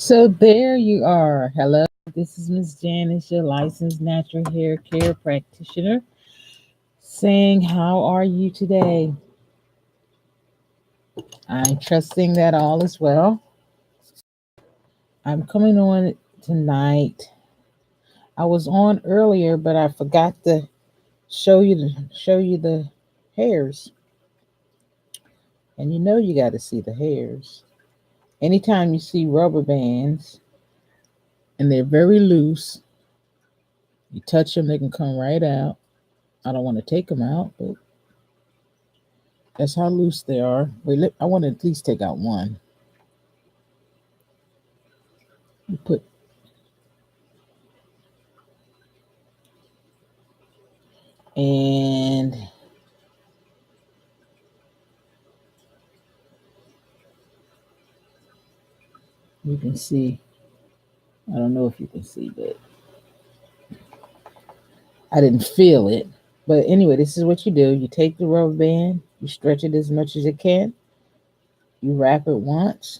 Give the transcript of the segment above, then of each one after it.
So there you are. Hello, this is mzjanis, your licensed natural hair care practitioner, saying, how are you today? I'm trusting that all is well. I'm coming on tonight. I was on earlier, but I forgot to show you the hairs. And you know you got to see the hairs. Anytime you see rubber bands and they're very loose, you touch them, they can come right out. I don't want to take them out, but that's how loose they are. Wait, I want to at least take out one. You put and you can see. I don't know if you can see, but I didn't feel it. But anyway, this is what you do. You take the rubber band, you stretch it as much as you can, you wrap it once,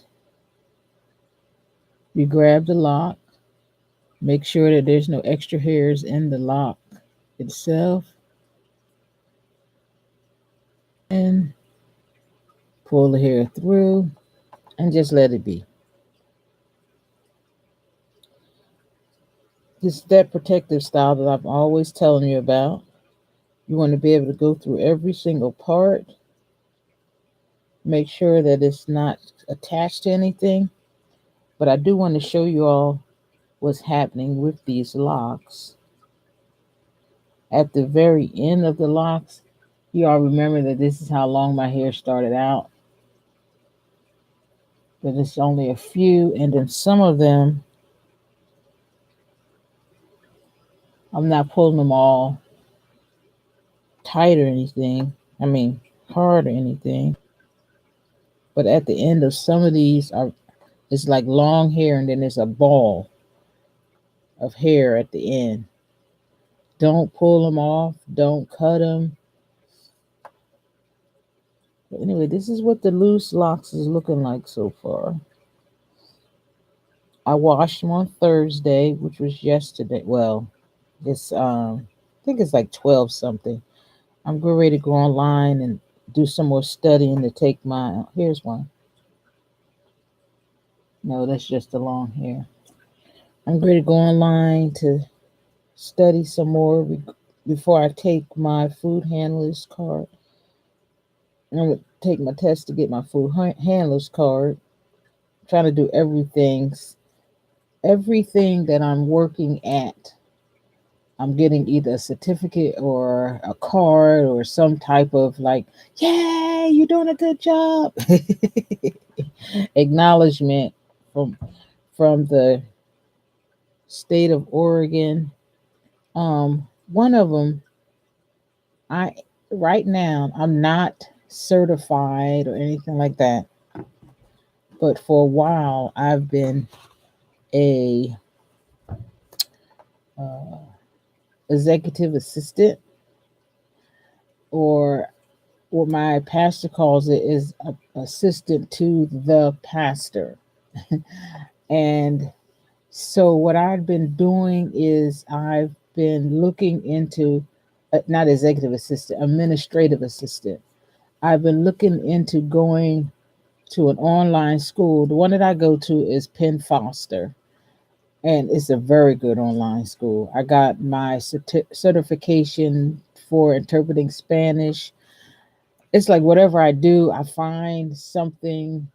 you grab the lock, make sure that there's no extra hairs in the lock itself, and pull the hair through and just let it be. This is that protective style that I'm always telling you about. You want to be able to go through every single part, make sure that it's not attached to anything. But I do want to show you all what's happening with these locks. At the very end of the locks, you all remember that this is how long my hair started out. But it's only a few, and then some of them, I'm not pulling them all tight or anything. I mean, hard or anything. But at the end of some of these, it's like long hair, and then there's a ball of hair at the end. Don't pull them off. Don't cut them. But anyway, this is what the loose locks is looking like so far. I washed them on Thursday, which was yesterday. Well, it's I think it's like 12 something. I'm getting ready to go online and do some more studying to take my. Here's one. No, that's just the long hair. I'm ready to go online to study some more before I take my food handler's card. I'm going to take my test to get my food handler's card. I'm trying to do everything that I'm working at. I'm getting either a certificate or a card or some type of like, yay, you're doing a good job. Acknowledgement from the state of Oregon. One of them, I right now I'm not certified or anything like that, but for a while I've been a uh, executive assistant, or what my pastor calls it is assistant to the pastor. And so what I've been doing is I've been looking into not executive assistant, administrative assistant. I've been looking into going to an online school. The one that I go to is Penn Foster, and it's a very good online school. I got my certification for interpreting Spanish. It's like whatever I do, I find something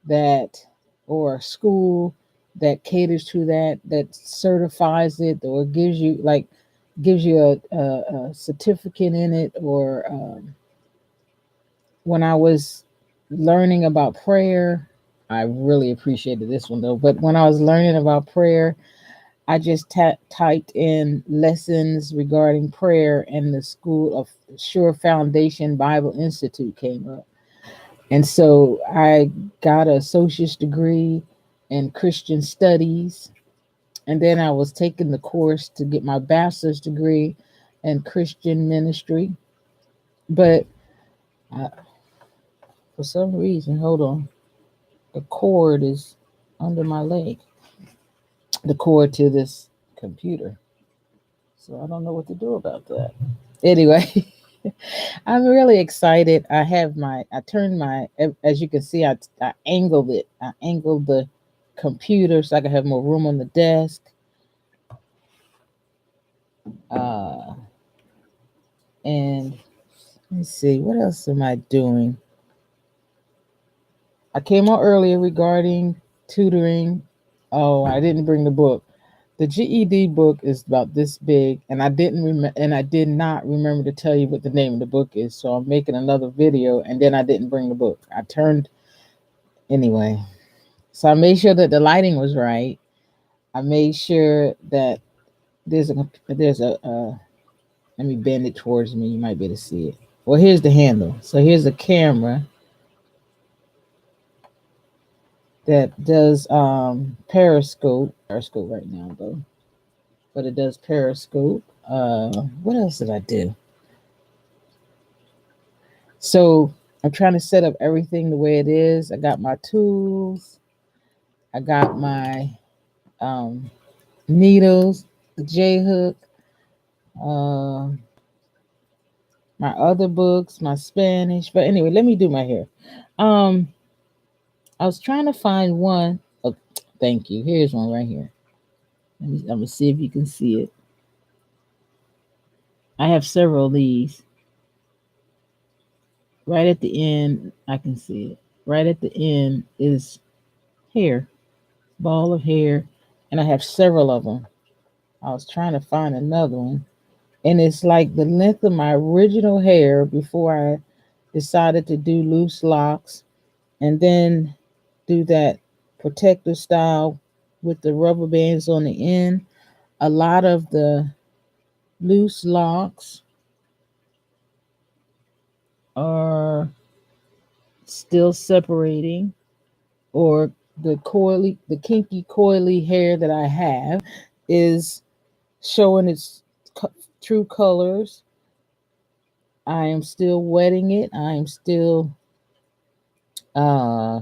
that, or a school that caters to that certifies it, or gives you a certificate in it. Or when I was learning about prayer, I really appreciated this one though. But when I was learning about prayer, I just typed in lessons regarding prayer, and the School of Sure Foundation Bible Institute came up. And so I got an associate's degree in Christian studies. And then I was taking the course to get my bachelor's degree in Christian ministry. But I, for some reason, hold on, the cord is under my leg. the cord to this computer. So I don't know what to do about that. Anyway, I'm really excited. I turned my, as you can see, I angled it. I angled the computer so I can have more room on the desk. Uh, and let's see, what else am I doing? I came on earlier regarding tutoring. Oh, I didn't bring the book. The GED book is about this big, and I didn't remember, and I did not remember to tell you what the name of the book is. So I'm making another video, and then I didn't bring the book. I turned anyway. So I made sure that the lighting was right. I made sure that there's a let me bend it towards me. You might be able to see it. Well, here's the handle. So here's the camera that does periscope right now though, but it does periscope. What else did I do? So I'm trying to set up everything the way it is. I got my tools, I got my um, needles, the J hook, uh, my other books, my Spanish. But anyway, let me do my hair. um I was trying to find one. Oh, thank you. Here's one right here. I'm gonna see if you can see it. I have several of these. Right at the end, I can see it. Right at the end is hair, ball of hair, and I have several of them. I was trying to find another one, and it's like the length of my original hair before I decided to do loose locks, and then do that protector style with the rubber bands on the end. A lot of the loose locks are still separating, or the kinky coily hair that I have is showing its true colors. I am still wetting it. I am still uh,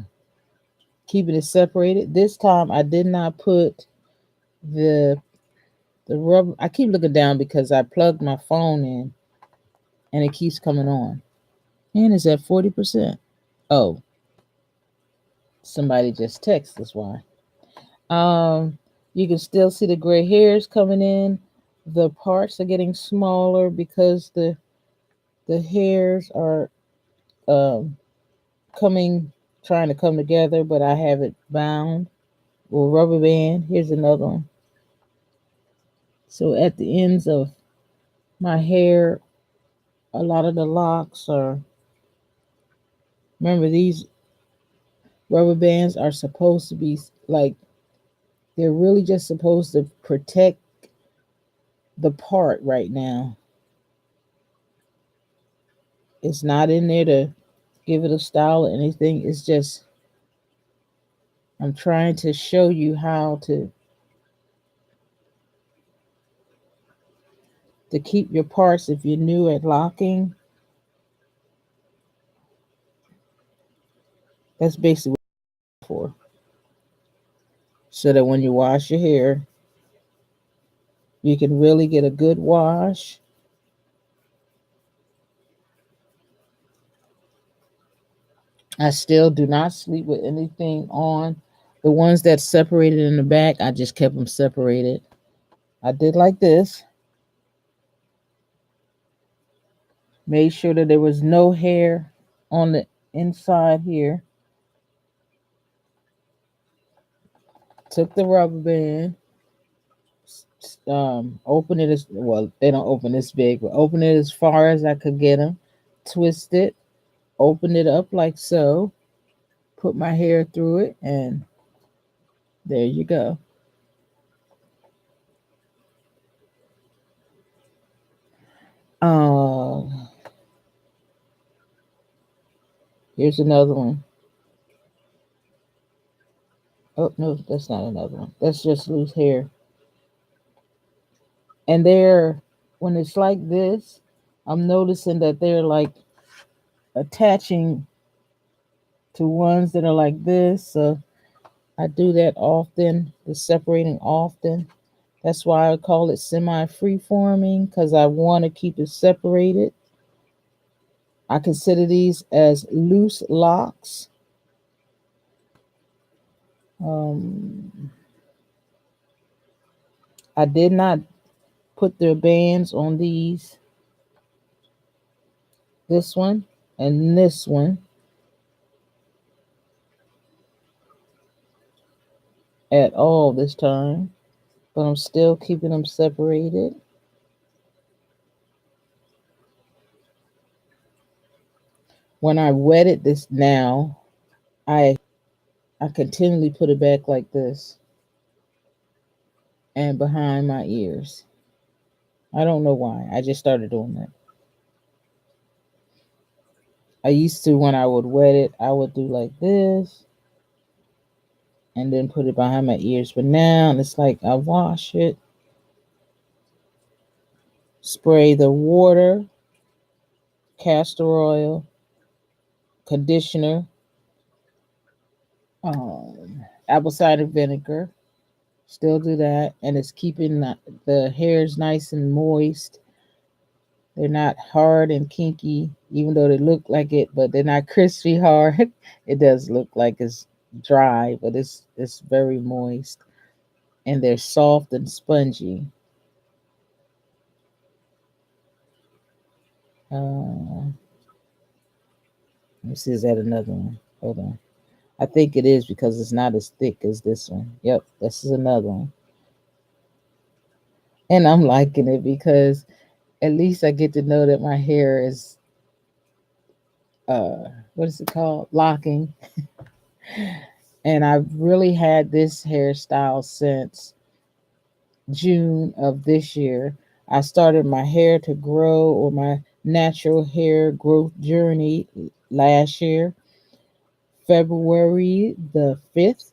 keeping it separated. This time I did not put the the rubber. I keep looking down because I plugged my phone in and it keeps coming on. And it's at 40%. Oh, somebody just texted us why. Um, you can still see the gray hairs coming in. The parts are getting smaller because the hairs are um, coming, trying to come together, but I have it bound with rubber band. Here's another one. So at the ends of my hair, a lot of the locks are, remember these rubber bands are supposed to be like, they're really just supposed to protect the part right now. It's not in there to give it a style or anything. It's just, I'm trying to show you how to keep your parts, if you're new at locking. That's basically what it's for. So that when you wash your hair, you can really get a good wash. I still do not sleep with anything on. The ones that separated in the back, I just kept them separated. I did like this. Made sure that there was no hair on the inside here. Took the rubber band, open it as well. They don't open this big, but open it as far as I could get them. Twist it, open it up like so. Put my hair through it, and there you go. Uh, Here's another one. Oh no, that's not another one. That's just loose hair. And they're, when it's like this, I'm noticing that they're like attaching to ones that are like this. So I do that often, the separating often. That's why I call it semi-free forming, because I want to keep it separated. I consider these as loose locks. Um, I did not put the bands on this one and this one at all this time, but I'm still keeping them separated. When I wetted this now, I I continually put it back like this and behind my ears. I don't know why. I just started doing that. I used to, when I would wet it, I would do like this and then put it behind my ears. But now it's like I wash it, spray the water, castor oil, conditioner, apple cider vinegar. Still do that, and it's keeping the hairs nice and moist. They're not hard and kinky, even though they look like it, but they're not crispy hard. It does look like it's dry, but it's very moist, and they're soft and spongy. Let me see, is that another one? Hold on. I think it is because it's not as thick as this one. Yep, this is another one. And I'm liking it because at least I get to know that my hair is what is it called? Locking. And I've really had this hairstyle since June of this year. I started my hair to grow, or my natural hair growth journey, last year, February the 5th.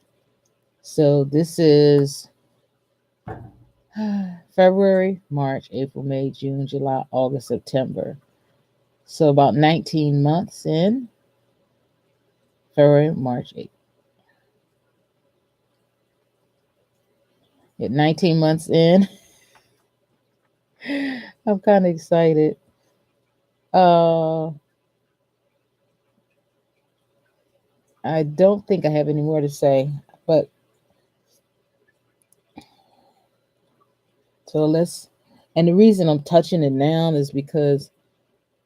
So this is February, March, April, May, June, July, August, September. So about 19 months in, February, March, April. At 19 months in, I'm kind of excited. Uh, I don't think I have any more to say, but so let's. And the reason I'm touching it now is because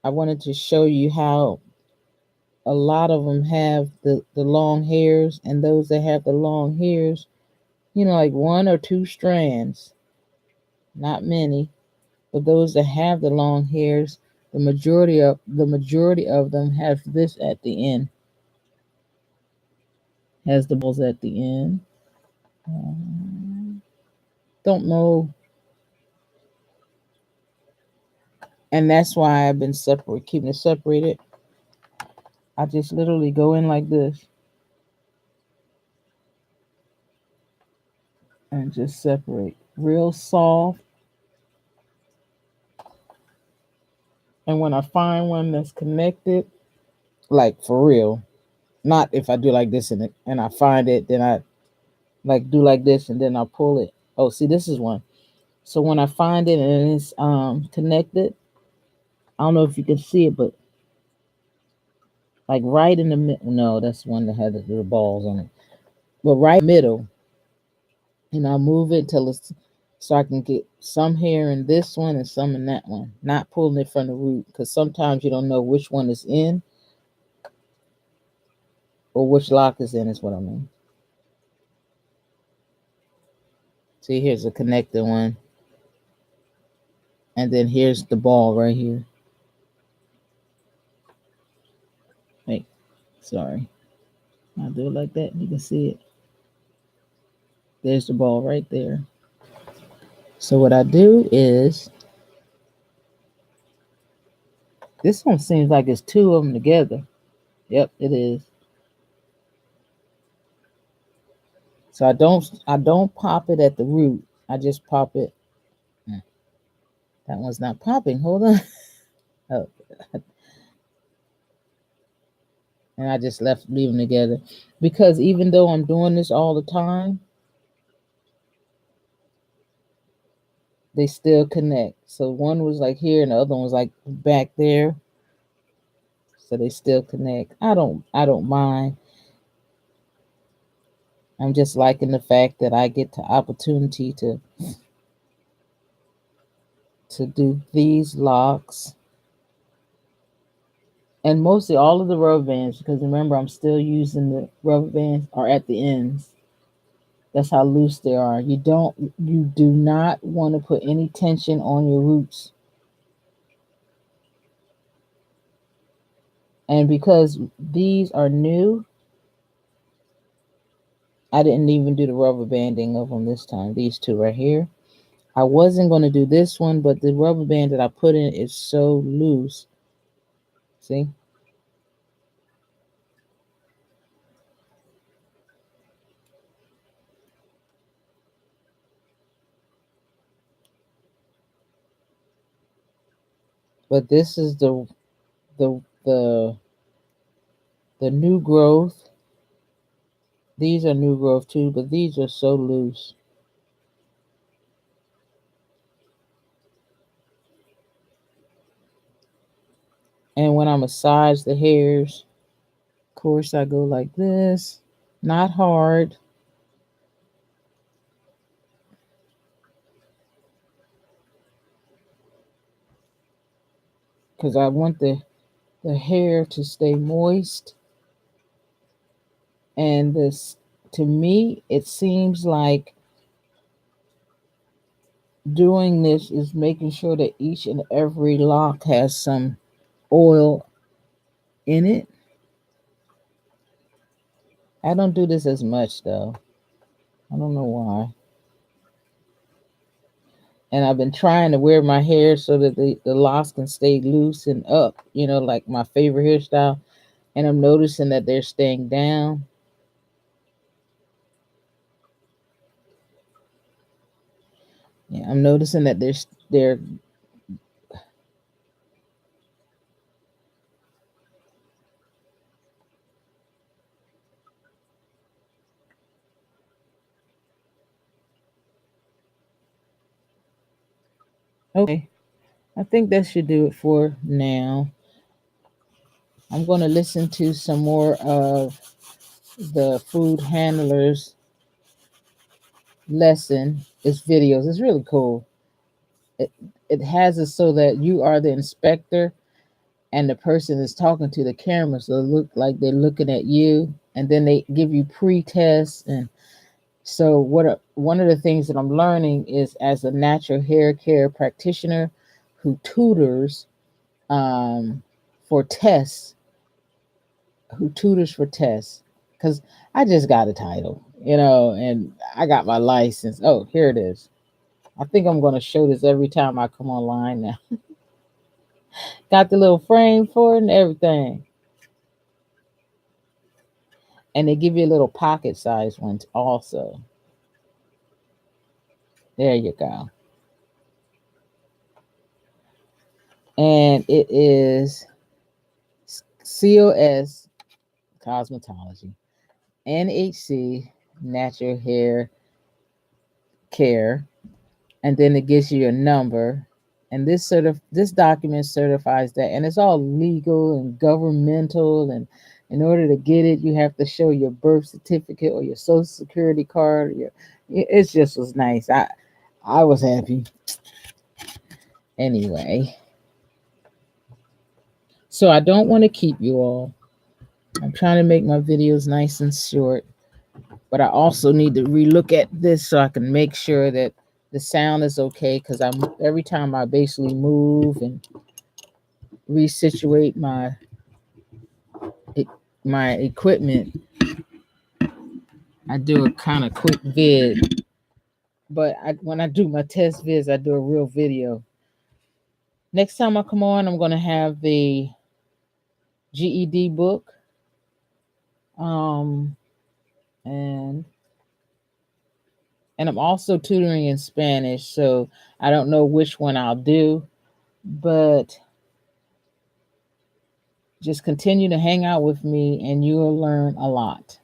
I wanted to show you how a lot of them have the long hairs, and those that have the long hairs, like one or two strands, not many, but those that have the long hairs, the majority of them have this at the end, has the balls at the end. Don't know, and that's why I've been keeping it separated. I just literally go in like this and just separate, real soft. And when I find one that's connected, like for real, not if I do like this and I find it, then I like do like this and then I pull it. Oh, see, this is one. So when I find it and it's connected, I don't know if you can see it, but like right in the middle. No, that's one that had the little balls on it. But right in the middle, and I'll move it till it's so I can get some hair in this one and some in that one. Not pulling it from the root, because sometimes you don't know which one is in or which lock is in, is what I mean. See, here's a connected one. And then here's the ball right here. Wait, sorry. I'll do it like that. You can see it. There's the ball right there. So what I do is, this one seems like it's two of them together. Yep, it is. So I don't pop it at the root. I just pop it. That one's not popping. Hold on. Oh, and I just leave them together, because even though I'm doing this all the time, they still connect. So one was like here and the other one was like back there. So they still connect. I don't mind. I'm just liking the fact that I get the opportunity to do these locks. And mostly all of the rubber bands, because remember I'm still using the rubber bands, are at the ends. That's how loose they are. You do not want to put any tension on your roots. And because these are new, I didn't even do the rubber banding of them this time. These two right here. I wasn't going to do this one, but the rubber band that I put in is so loose. See? But this is the the the new growth. These are new growth too, but these are so loose. And when I massage the hairs, of course I go like this, not hard. Because I want the hair to stay moist. And this, to me, it seems like doing this is making sure that each and every lock has some oil in it. I don't do this as much though. I don't know why. And I've been trying to wear my hair so that the locks can stay loose and up, like my favorite hairstyle. And I'm noticing that they're staying down. Yeah, I'm noticing that they're okay. I think that should do it for now. I'm going to listen to some more of the food handlers lesson. It's videos. It's really cool. It it has it so that you are the inspector and the person is talking to the camera, so it look like they're looking at you, and then they give you pre-tests. And so one of the things that I'm learning is, as a natural hair care practitioner who tutors um, for tests, because I just got a title, and I got my license. Oh, here it is. I think I'm going to show this every time I come online now. Got the little frame for it and everything. And they give you a little pocket size ones also. There you go. And it is COS Cosmetology, NHC Natural Hair Care, and then it gives you a number. And this document certifies that, and it's all legal and governmental. And in order to get it, you have to show your birth certificate or your social security card. It just was nice. I was happy. Anyway, so I don't want to keep you all. I'm trying to make my videos nice and short, but I also need to relook at this so I can make sure that the sound is okay, because every time I basically move and resituate my equipment, I do a kind of quick vid. But when I do my test vids, I do a real video. Next time I come on, I'm going to have the GED book, um, and I'm also tutoring in Spanish, so I don't know which one I'll do, but just continue to hang out with me and you'll learn a lot.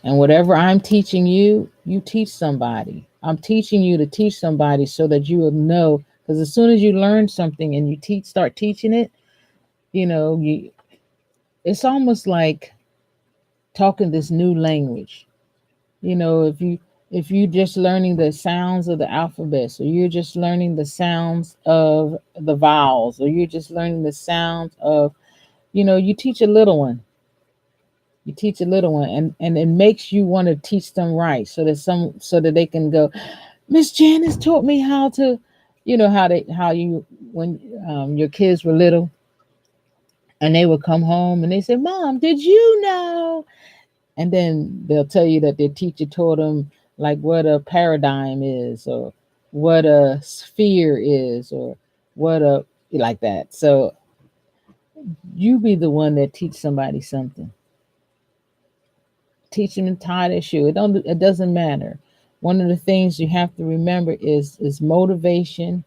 And whatever I'm teaching you, you teach somebody. I'm teaching you to teach somebody so that you will know. Because as soon as you learn something and you start teaching it, it's almost like talking this new language. If you just learning the sounds of the alphabet, or you're just learning the sounds of the vowels, or you're just learning the sounds of, you teach a little one. You teach a little one, and it makes you want to teach them right, so that they can go. Miss Janice taught me how to, how you when your kids were little, and they would come home and they say, "Mom, did you know?" And then they'll tell you that their teacher taught them like what a paradigm is, or what a sphere is, or what a like that. So you be the one that teach somebody something. Teach them to tie their shoe. It doesn't matter. One of the things you have to remember is motivation,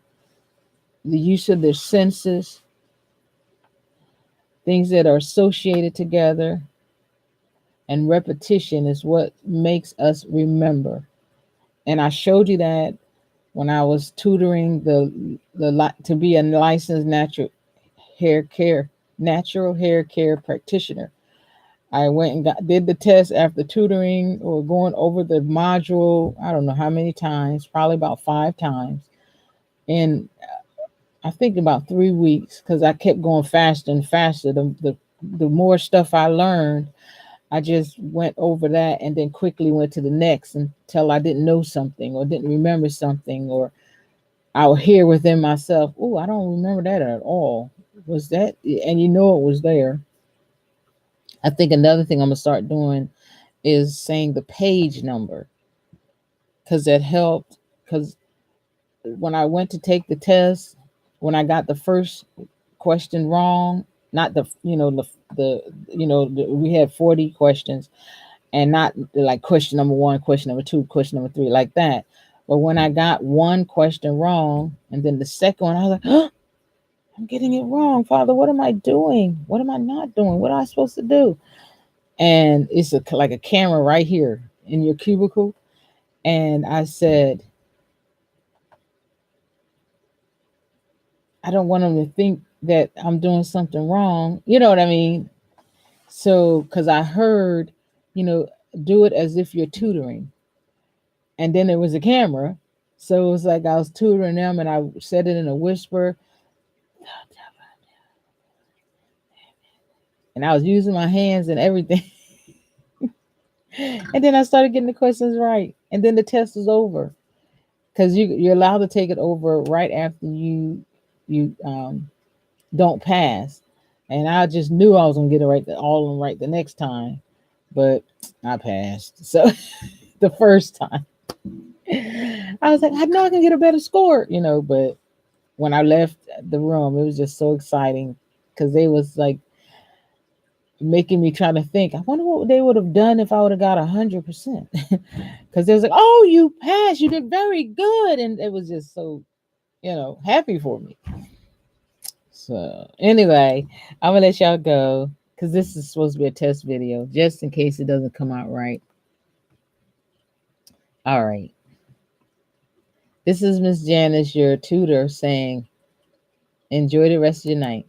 the use of their senses, things that are associated together, and repetition is what makes us remember. And I showed you that when I was tutoring to be a licensed hair care natural hair care practitioner. I went and did the test after tutoring or going over the module. I don't know how many times, probably about 5 times, in I think about 3 weeks, because I kept going faster and faster. The more stuff I learned, I just went over that and then quickly went to the next until I didn't know something or didn't remember something, or I would hear within myself, "Oh, I don't remember that at all. Was that?" And it was there. I think another thing I'm gonna start doing is saying the page number, because that helped. Because when I went to take the test, when I got the first question wrong, not we had 40 questions, and not like question number 1, question number 2, question number 3, like that. But when I got one question wrong, and then the second one, I was like, oh, I'm getting it wrong, Father. What am I doing? What am I not doing? What am I supposed to do? And it's like a camera right here in your cubicle. And I said, I don't want them to think that I'm doing something wrong. You know what I mean? So, because I heard, do it as if you're tutoring. And then there was a camera. So it was like I was tutoring them, and I said it in a whisper. And I was using my hands and everything. And then I started getting the questions right. And then the test was over. Because you're allowed to take it over right after you don't pass. And I just knew I was gonna get it right, all of them right the next time, but I passed. So the first time, I was like, I know I can get a better score, But when I left the room, it was just so exciting, because they was like making me try to think. I wonder what they would have done if I would have got 100%. Because they was like, "Oh, you passed! You did very good," and it was just so happy for me. So anyway, I'm gonna let y'all go, because this is supposed to be a test video, just in case it doesn't come out right. All right. This is Miss Janice, your tutor, saying, enjoy the rest of your night.